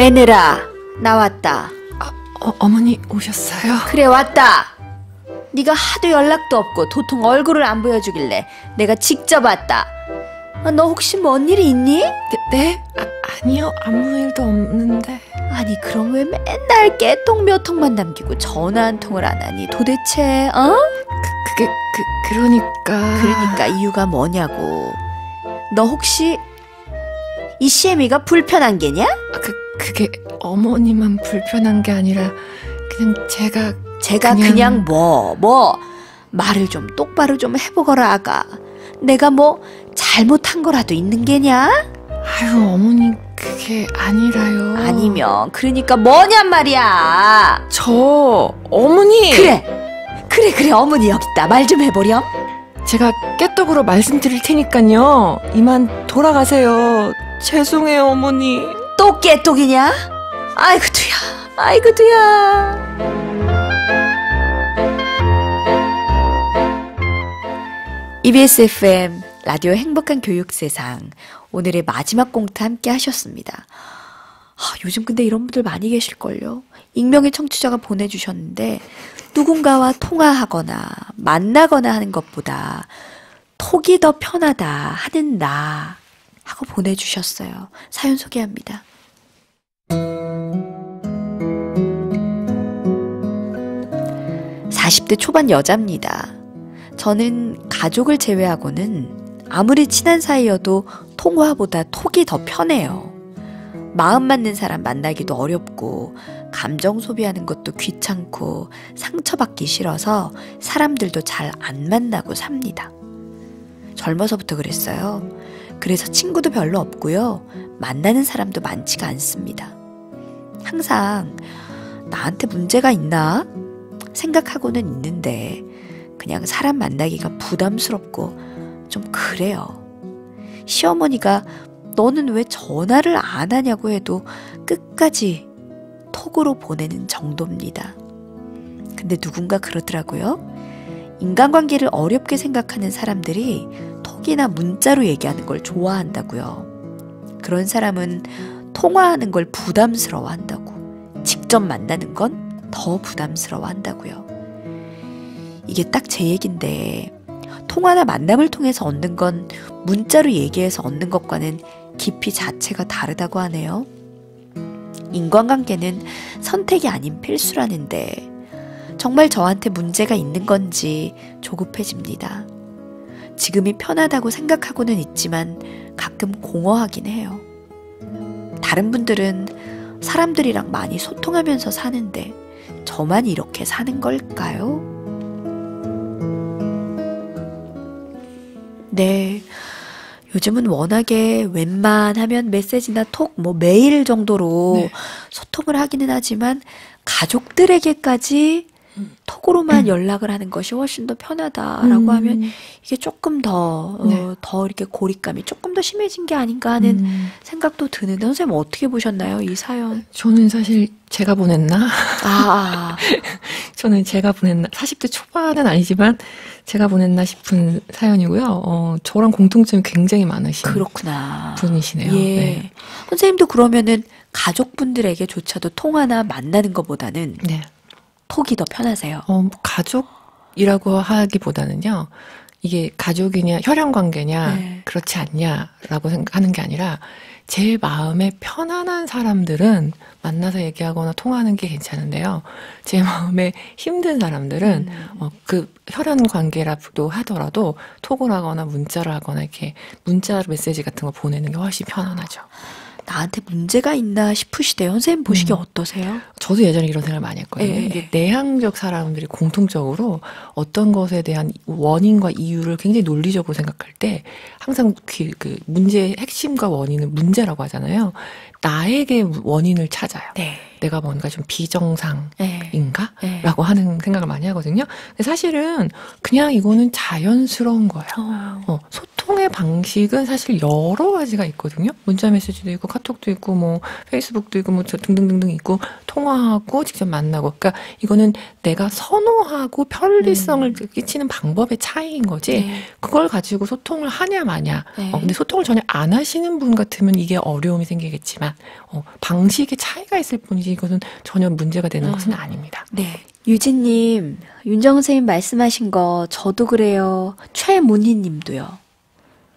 매느라, 나왔다. 어머니 오셨어요? 그래, 왔다. 네가 하도 연락도 없고 도통 얼굴을 안 보여주길래 내가 직접 왔다. 너 혹시 뭔 일이 있니? 네? 아니요, 아무 일도 없는데. 아니, 그럼 왜 맨날 깨통 몇 통만 남기고 전화 한 통을 안 하니 도대체? 그러니까 이유가 뭐냐고. 너 혹시 이 시애미가 불편한 게냐? 그게 어머니만 불편한 게 아니라 그냥 제가 그냥 뭐 말을 좀 똑바로 좀 해보거라, 아가. 내가 뭐 잘못한 거라도 있는 게냐? 아유, 어머니 그게 아니라요. 아니면 그러니까 뭐냔 말이야. 어머니. 그래, 어머니 여기 있다. 말 좀 해보렴. 제가 깨떡으로 말씀드릴 테니까요, 이만 돌아가세요. 죄송해요, 어머니. 또 깨똑이냐? 아이고 두야. EBS FM 라디오 행복한 교육세상, 오늘의 마지막 공트 함께 하셨습니다. 요즘 근데 이런 분들 많이 계실걸요. 익명의 청취자가 보내주셨는데, 누군가와 통화하거나 만나거나 하는 것보다 톡이 더 편하다 하는 나 하고 보내주셨어요. 사연 소개합니다. 40대 초반 여자입니다. 저는 가족을 제외하고는 아무리 친한 사이여도 통화보다 톡이 더 편해요. 마음 맞는 사람 만나기도 어렵고 감정 소비하는 것도 귀찮고 상처받기 싫어서 사람들도 잘 안 만나고 삽니다. 젊어서부터 그랬어요. 그래서 친구도 별로 없고요. 만나는 사람도 많지가 않습니다. 항상 나한테 문제가 있나 생각하고는 있는데 그냥 사람 만나기가 부담스럽고 좀 그래요. 시어머니가 너는 왜 전화를 안 하냐고 해도 끝까지 톡으로 보내는 정도입니다. 근데 누군가 그러더라고요. 인간관계를 어렵게 생각하는 사람들이 톡이나 문자로 얘기하는 걸 좋아한다고요. 그런 사람은 통화하는 걸 부담스러워 한다고. 직접 만나는 건 더 부담스러워 한다고요. 이게 딱 제 얘긴데, 통화나 만남을 통해서 얻는 건 문자로 얘기해서 얻는 것과는 깊이 자체가 다르다고 하네요. 인간관계는 선택이 아닌 필수라는데 정말 저한테 문제가 있는 건지 조급해집니다. 지금이 편하다고 생각하고는 있지만 가끔 공허하긴 해요. 다른 분들은 사람들이랑 많이 소통하면서 사는데 저만 이렇게 사는 걸까요? 네, 요즘은 워낙에 웬만하면 메시지나 톡, 메일 정도로 소통을 하기는 하지만 가족들에게까지 톡으로만 연락을 하는 것이 훨씬 더 편하다라고 하면 이게 조금 더 이렇게 고립감이 조금 더 심해진 게 아닌가 하는 생각도 드는데, 선생님 어떻게 보셨나요, 이 사연? 저는 사실 제가 보냈나? 저는 제가 보냈나? 40대 초반은 아니지만 제가 보냈나 싶은 사연이고요. 저랑 공통점이 굉장히 많으신 그렇구나. 분이시네요. 예. 네. 선생님도 그러면은 가족분들에게조차도 통화나 만나는 것보다는 톡이 더 편하세요? 가족이라고 하기보다는요, 이게 가족이냐 혈연 관계냐 그렇지 않냐라고 생각하는 게 아니라 제 마음에 편안한 사람들은 만나서 얘기하거나 통화하는 게 괜찮은데요, 제 마음에 힘든 사람들은 그 혈연 관계라도 하더라도 톡을 하거나 문자를 하거나 이렇게 문자 메시지 같은 거 보내는 게 훨씬 편안하죠. 나한테 문제가 있나 싶으시대요. 선생님 보시기에 어떠세요? 저도 예전에 이런 생각을 많이 했거든요. 이게 내향적 사람들이 공통적으로 어떤 것에 대한 원인과 이유를 굉장히 논리적으로 생각할 때 항상 그 문제의 핵심과 원인은 문제라고 하잖아요. 나에게 원인을 찾아요. 내가 뭔가 좀 비정상인가? 라고 하는 생각을 많이 하거든요. 근데 사실은 그냥 이거는 자연스러운 거예요. 소통의 소통의 방식은 사실 여러 가지가 있거든요. 문자 메시지도 있고 카톡도 있고 뭐 페이스북도 있고 뭐 등등등등 있고 통화하고 직접 만나고. 그러니까 이거는 내가 선호하고 편리성을 끼치는 방법의 차이인 거지. 네. 그걸 가지고 소통을 하냐 마냐. 네. 근데 소통을 전혀 안 하시는 분 같으면 이게 어려움이 생기겠지만 방식의 차이가 있을 뿐이지 이것은 전혀 문제가 되는 것은 아닙니다. 네. 유진님, 윤정은 선생님 말씀하신 거 저도 그래요. 최문희님도요.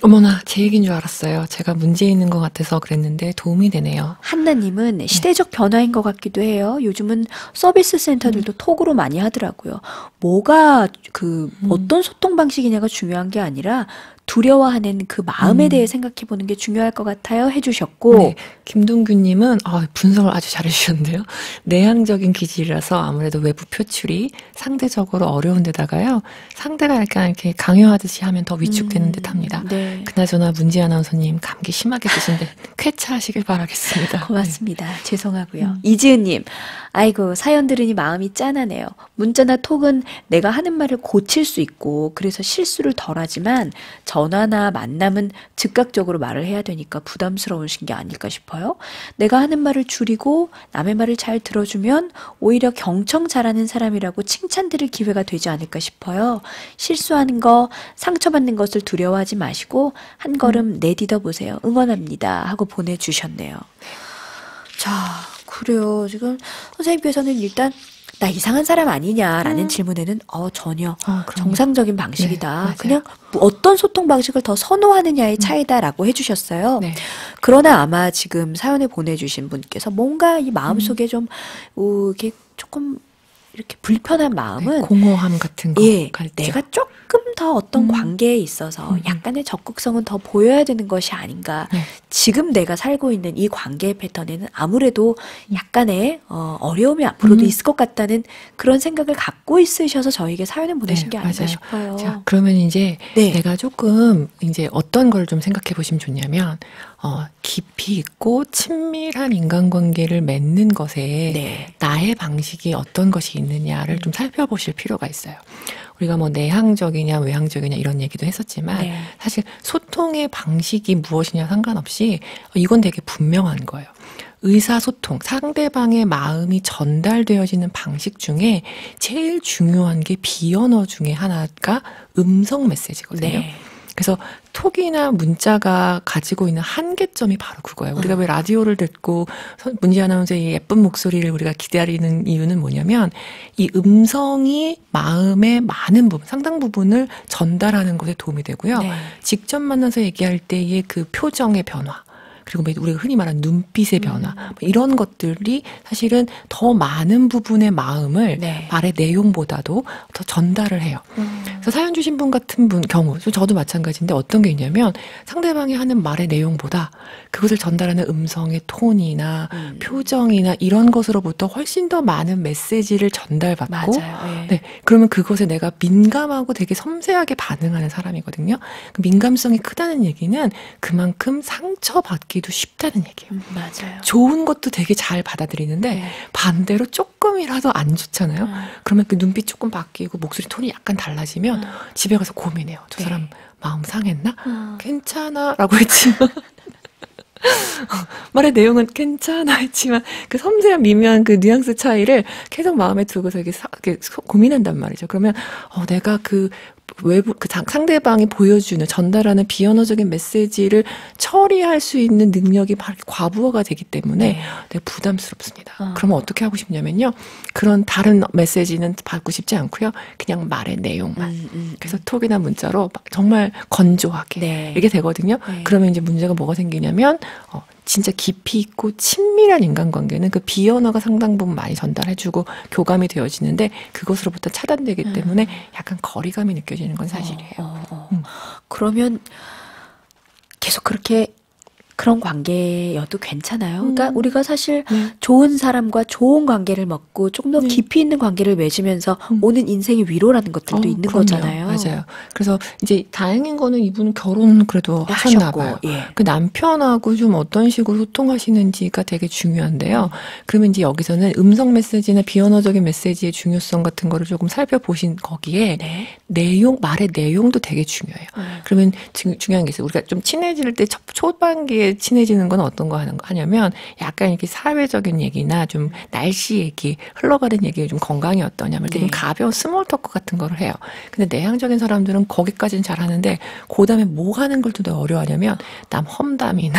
어머나, 제 얘기인 줄 알았어요. 제가 문제 있는 것 같아서 그랬는데 도움이 되네요. 한나님은 시대적 변화인 것 같기도 해요. 요즘은 서비스 센터들도 톡으로 많이 하더라고요. 뭐가 어떤 소통 방식이냐가 중요한 게 아니라 두려워하는 그 마음에 대해 생각해보는 게 중요할 것 같아요. 해주셨고. 네, 김동규님은 분석을 아주 잘해주셨는데요. 내향적인 기질이라서 아무래도 외부 표출이 상대적으로 어려운 데다가요. 상대가 약간 이렇게 강요하듯이 하면 더 위축되는 듯합니다. 네. 그나저나 문지 아나운서님 감기 심하게 드신데 쾌차하시길 바라겠습니다. 고맙습니다. 네. 죄송하고요. 이지은님, 아이고 사연 들으니 마음이 짠하네요. 문자나 톡은 내가 하는 말을 고칠 수 있고 그래서 실수를 덜하지만 전화나 만남은 즉각적으로 말을 해야 되니까 부담스러우신 게 아닐까 싶어요. 내가 하는 말을 줄이고 남의 말을 잘 들어주면 오히려 경청 잘하는 사람이라고 칭찬 드릴 기회가 되지 않을까 싶어요. 실수하는 거, 상처받는 것을 두려워하지 마시고 한 걸음 내딛어 보세요. 응원합니다. 하고 보내주셨네요. 자, 그래요. 지금 선생님께서는 일단 나 이상한 사람 아니냐라는 질문에는 전혀 정상적인 방식이다. 네, 그냥 어떤 소통 방식을 더 선호하느냐의 차이다라고 해주셨어요. 네. 그러나 아마 지금 사연을 보내주신 분께서 뭔가 이 마음속에 좀 이게 조금 이렇게 불편한 마음은 공허함 같은 거. 내가 조금 더 어떤 관계에 있어서 약간의 적극성은 더 보여야 되는 것이 아닌가. 네. 지금 내가 살고 있는 이 관계의 패턴에는 아무래도 약간의 어려움이 앞으로도 있을 것 같다는 그런 생각을 갖고 있으셔서 저에게 사연을 보내신 게 아닌가 맞아요. 싶어요. 자, 그러면 이제 내가 조금 이제 어떤 걸 좀 생각해 보시면 좋냐면 깊이 있고 친밀한 인간관계를 맺는 것에 나의 방식이 어떤 것이 있느냐를 좀 살펴보실 필요가 있어요. 우리가 뭐 내향적이냐 외향적이냐 이런 얘기도 했었지만 사실 소통의 방식이 무엇이냐 상관없이 이건 되게 분명한 거예요. 의사소통, 상대방의 마음이 전달되어지는 방식 중에 제일 중요한 게 비언어 중에 하나가 음성 메시지거든요. 그래서 톡이나 문자가 가지고 있는 한계점이 바로 그거예요. 우리가 왜 라디오를 듣고 문지 아나운서의 예쁜 목소리를 우리가 기다리는 이유는 뭐냐면 이 음성이 마음의 많은 부분, 상당 부분을 전달하는 것에 도움이 되고요. 직접 만나서 얘기할 때의 그 표정의 변화, 그리고 우리가 흔히 말하는 눈빛의 변화, 이런 것들이 사실은 더 많은 부분의 마음을 말의 내용보다도 더 전달을 해요. 그래서 사연 주신 분 같은 경우, 저도 마찬가지인데 어떤 게 있냐면 상대방이 하는 말의 내용보다 그것을 전달하는 음성의 톤이나 표정이나 이런 것으로부터 훨씬 더 많은 메시지를 전달받고, 그러면 그것에 내가 민감하고 되게 섬세하게 반응하는 사람이거든요. 그 민감성이 크다는 얘기는 그만큼 상처받기도 쉽다는 얘기예요. 맞아요. 좋은 것도 되게 잘 받아들이는데 반대로 조금이라도 안 좋잖아요. 그러면 그 눈빛 조금 바뀌고 목소리 톤이 약간 달라지면 집에 가서 고민해요. 저 사람 마음 상했나? 괜찮아 라고 했지만 말의 내용은 괜찮아 했지만 그 섬세한 미묘한 그 뉘앙스 차이를 계속 마음에 두고서 이렇게 고민한단 말이죠. 그러면 내가 그 외부 상대방이 보여주는 전달하는 비언어적인 메시지를 처리할 수 있는 능력이 과부하가 되기 때문에 되게 부담스럽습니다. 그러면 어떻게 하고 싶냐면요. 그런 다른 메시지는 받고 싶지 않고요. 그냥 말의 내용만. 그래서 톡이나 문자로 정말 건조하게 이게 되거든요. 그러면 이제 문제가 뭐가 생기냐면 진짜 깊이 있고 친밀한 인간관계는 그 비언어가 상당 부분 많이 전달해주고 교감이 되어지는데 그것으로부터 차단되기 때문에 약간 거리감이 느껴지는 건 사실이에요. 그러면 계속 그렇게 그런 관계여도 괜찮아요. 그러니까 우리가 사실 좋은 사람과 좋은 관계를 맺고 조금 더 깊이 있는 관계를 맺으면서 오는 인생의 위로라는 것들도 있는 그럼요. 거잖아요. 맞아요. 그래서 이제 다행인 거는 이분은 결혼 그래도 하셨나 봐요. 예. 그 남편하고 좀 어떤 식으로 소통하시는지가 되게 중요한데요. 그러면 이제 여기서는 음성 메시지나 비언어적인 메시지의 중요성 같은 거를 조금 살펴보신 거기에 네. 말의 내용도 되게 중요해요. 그러면 중요한 게 있어요. 우리가 좀 친해질 때 초반기에 친해지는 건 어떤 거 하냐면 약간 이렇게 사회적인 얘기나 좀 날씨 얘기, 흘러가는 얘기 좀 건강이 어떠냐, 이렇게 좀 가벼운 스몰 토크 같은 거를 해요. 근데 내향적인 사람들은 거기까지는 잘하는데 그 다음에 뭐 하는 걸 또 어려워하냐면 남 험담이나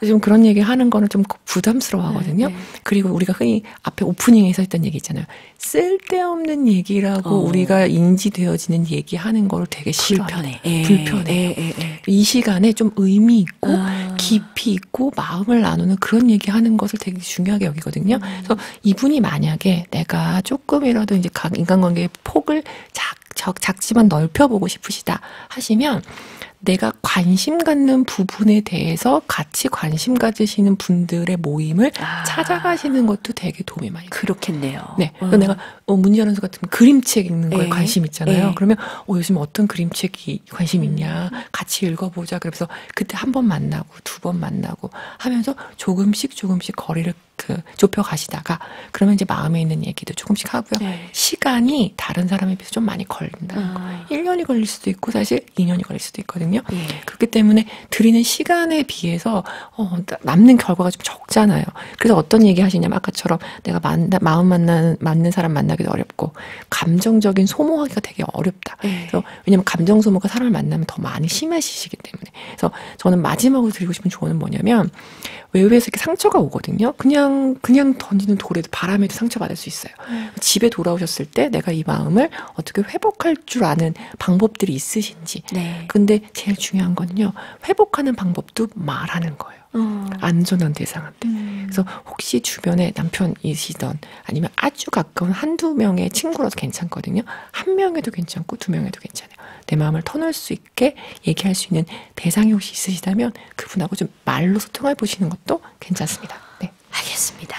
좀 그런 얘기 하는 거는 좀 부담스러워 하거든요. 그리고 우리가 흔히 앞에 오프닝에서 했던 얘기 있잖아요. 쓸데없는 얘기라고 우리가 인지되어지는 얘기하는 걸 되게 싫어해. 불편해. 이 시간에 좀 의미 있고 깊이 있고 마음을 나누는 그런 얘기하는 것을 되게 중요하게 여기거든요. 그래서 이분이 만약에 내가 조금이라도 이제 인간관계의 폭을 작지만 넓혀보고 싶으시다 하시면 내가 관심 갖는 부분에 대해서 같이 관심 가지시는 분들의 모임을 찾아가시는 것도 되게 도움이 많이 돼요. 그렇겠네요. 네. 내가 문희 아나운서 같은 그림책 읽는 거에 관심 있잖아요. 그러면 요즘 어떤 그림책이 관심 있냐, 같이 읽어보자. 그래서 그때 한 번 만나고 두 번 만나고 하면서 조금씩 거리를 좁혀 가시다가 그러면 이제 마음에 있는 얘기도 조금씩 하고요. 시간이 다른 사람에 비해서 좀 많이 걸린다는 거. 1년이 걸릴 수도 있고 사실 2년이 걸릴 수도 있거든요. 그렇기 때문에 드리는 시간에 비해서 남는 결과가 좀 적잖아요. 그래서 어떤 얘기 하시냐면 아까처럼 내가 맞는 사람 만나기도 어렵고 감정적인 소모하기가 되게 어렵다. 그래서 왜냐면 감정 소모가 사람을 만나면 더 많이 심해지시기 때문에. 그래서 저는 마지막으로 드리고 싶은 조언은 뭐냐면 외부에서 이렇게 상처가 오거든요. 그냥 던지는 돌에도 바람에도 상처받을 수 있어요. 집에 돌아오셨을 때 내가 이 마음을 어떻게 회복할 줄 아는 방법들이 있으신지. 근데 제일 중요한 건요. 회복하는 방법도 말하는 거예요. 안전한 대상한테. 그래서 혹시 주변에 남편이시던 아니면 아주 가까운 한두 명의 친구라도 괜찮거든요. 한 명에도 괜찮고 두 명에도 괜찮아요. 내 마음을 터놓을 수 있게 얘기할 수 있는 대상이 혹시 있으시다면 그분하고 좀 말로 소통해 보시는 것도 괜찮습니다. 네. 알겠습니다.